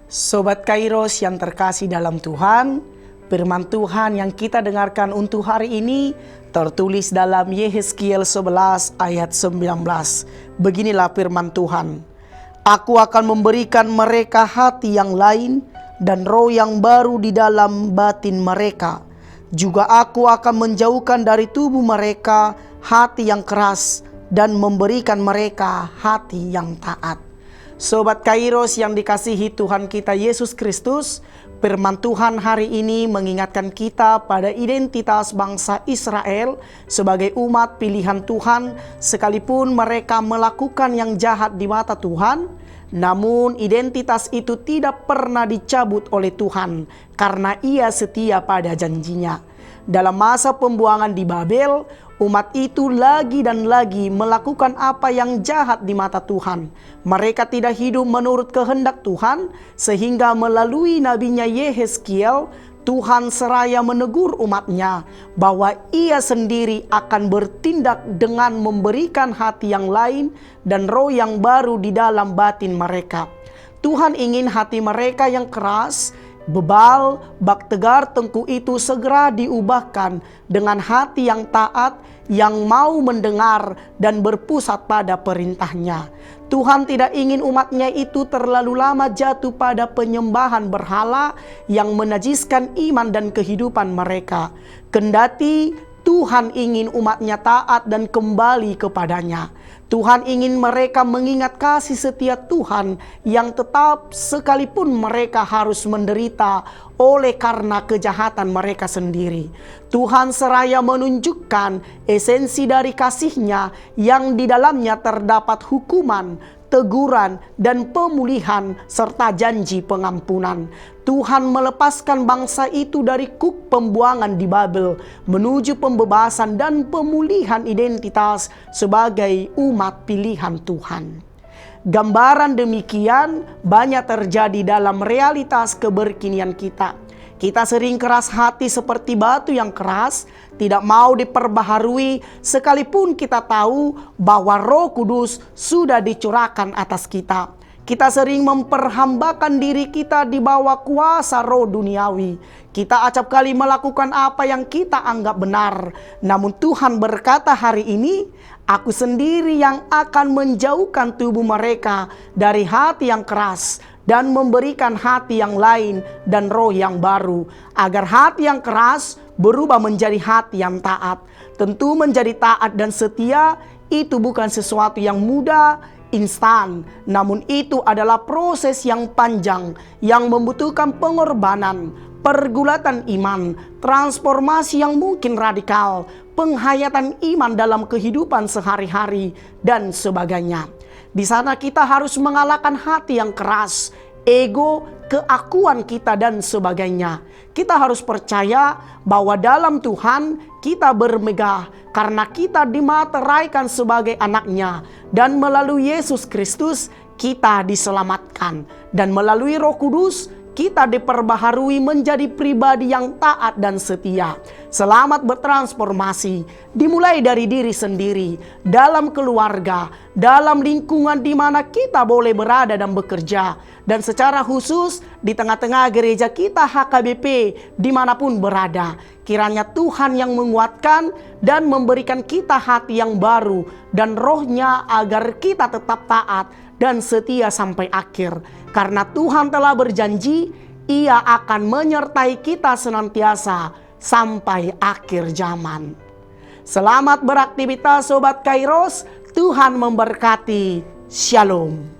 Sobat Kairos yang terkasih dalam Tuhan, firman Tuhan yang kita dengarkan untuk hari ini tertulis dalam Yehezkiel 11 ayat 19. Beginilah firman Tuhan. Aku akan memberikan mereka hati yang lain dan roh yang baru di dalam batin mereka. Juga aku akan menjauhkan dari tubuh mereka hati yang keras dan memberikan mereka hati yang taat. Sobat Kairos yang dikasihi Tuhan kita Yesus Kristus, firman Tuhan hari ini mengingatkan kita pada identitas bangsa Israel sebagai umat pilihan Tuhan, sekalipun mereka melakukan yang jahat di mata Tuhan, namun identitas itu tidak pernah dicabut oleh Tuhan karena Ia setia pada janjinya. Dalam masa pembuangan di Babel, umat itu lagi dan lagi melakukan apa yang jahat di mata Tuhan. Mereka tidak hidup menurut kehendak Tuhan, sehingga melalui nabinya Yehezkiel, Tuhan seraya menegur umatnya bahwa Ia sendiri akan bertindak dengan memberikan hati yang lain dan roh yang baru di dalam batin mereka. Tuhan ingin hati mereka yang keras, bebal, bak tegar tengku itu segera diubahkan dengan hati yang taat, yang mau mendengar dan berpusat pada perintahnya. Tuhan tidak ingin umatnya itu terlalu lama jatuh pada penyembahan berhala yang menajiskan iman dan kehidupan mereka. Kendati Tuhan ingin umatnya taat dan kembali kepadanya. Tuhan ingin mereka mengingat kasih setia Tuhan yang tetap sekalipun mereka harus menderita oleh karena kejahatan mereka sendiri. Tuhan seraya menunjukkan esensi dari kasih-Nya yang di dalamnya terdapat hukuman, teguran, dan pemulihan serta janji pengampunan. Tuhan melepaskan bangsa itu dari kuk pembuangan di Babel menuju pembebasan dan pemulihan identitas sebagai umat pilihan Tuhan. Gambaran demikian banyak terjadi dalam realitas keberkinian kita. Kita sering keras hati seperti batu yang keras, tidak mau diperbaharui sekalipun kita tahu bahwa Roh Kudus sudah dicurahkan atas kita. Kita sering memperhambakan diri kita di bawah kuasa roh duniawi. Kita acap kali melakukan apa yang kita anggap benar. Namun Tuhan berkata hari ini, Aku sendiri yang akan menjauhkan tubuh mereka dari hati yang keras dan memberikan hati yang lain dan roh yang baru, agar hati yang keras berubah menjadi hati yang taat. Tentu menjadi taat dan setia itu bukan sesuatu yang mudah, instan, namun itu adalah proses yang panjang yang membutuhkan pengorbanan, pergulatan iman, transformasi yang mungkin radikal, penghayatan iman dalam kehidupan sehari-hari, dan sebagainya. Di sana kita harus mengalahkan hati yang keras, ego, keakuan kita, dan sebagainya. Kita harus percaya bahwa dalam Tuhan kita bermegah karena kita dimateraikan sebagai anaknya, dan melalui Yesus Kristus kita diselamatkan, dan melalui Roh Kudus kita diperbaharui menjadi pribadi yang taat dan setia. Selamat bertransformasi dimulai dari diri sendiri, dalam keluarga, dalam lingkungan di mana kita boleh berada dan bekerja, dan secara khusus di tengah-tengah gereja kita HKBP dimanapun berada. Kiranya Tuhan yang menguatkan dan memberikan kita hati yang baru dan roh-Nya agar kita tetap taat dan setia sampai akhir. Karena Tuhan telah berjanji, Ia akan menyertai kita senantiasa sampai akhir zaman. Selamat beraktivitas Sobat Kairos, Tuhan memberkati. Shalom.